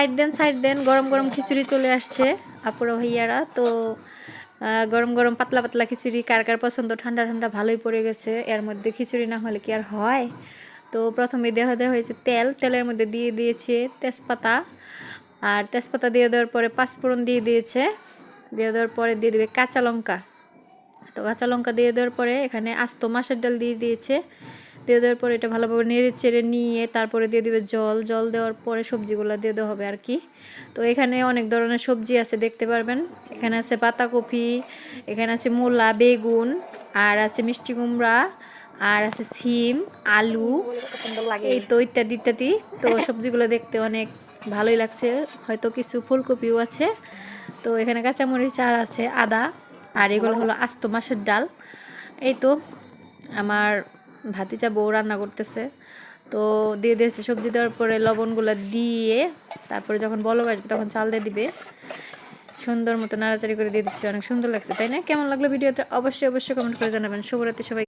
Side দেন, গরম গরম খিচুড়ি চলে আসছে আপুরা ভাইয়ারা। তো গরম গরম পাতলা পাতলা খিচুড়ি কার কার পছন্দ, ঠান্ডা ঠান্ডা ভালোই পড়ে গেছে, এর মধ্যে খিচুড়ি না হলে কি আর হয়। তো প্রথমে দেওয়া হয়েছে তেলের মধ্যে দিয়ে দিয়েছে তেজপাতা, আর তেজপাতা দিয়ে দেওয়ার পরে পাঁচফোড়ন দিয়ে দিয়েছে, দিয়ে দেওয়ার পরে দিয়ে দেবে কাঁচা লঙ্কা। তো কাঁচা লঙ্কা দিয়ে দেওয়ার পরে এখানে আস্ত মাছের ডাল দিয়ে দিয়েছে, দিয়ে দেওয়ার পরে এটা ভালোভাবে নেড়ে চেড়ে নিয়ে তারপরে দিয়ে দেবে জল দেওয়ার পরে সবজিগুলো দিয়ে দেওয়া হবে আর কি। তো এখানে অনেক ধরনের সবজি আছে দেখতে পারবেন, এখানে আছে পাতাকপি, এখানে আছে মূলা, বেগুন, আর আছে মিষ্টি কুমড়া, আর আছে সিম, আলু, এই তো ইত্যাদি ইত্যাদি। তো সবজিগুলো দেখতে অনেক ভালোই লাগছে, হয়তো কিছু ফুলকপিও আছে। তো এখানে কাঁচামরিচ আর আছে আদা, আর এগুলো হলো আস্ত মাছের ডাল। এই তো আমার ভাতিজা বউ রান্না করতেছে। তো দিয়ে দিয়েছে সবজি দেওয়ার পরে লবণগুলো দিয়ে তারপরে যখন বলক আসবে তখন চাল দিয়ে দিবে, সুন্দর মতো নাড়াচাড়ি করে দিয়ে দিচ্ছে। অনেক সুন্দর লাগছে তাই না? কেমন লাগলো ভিডিওটা অবশ্যই কমেন্ট করে জানাবেন। শুভরাত্রি সবাই।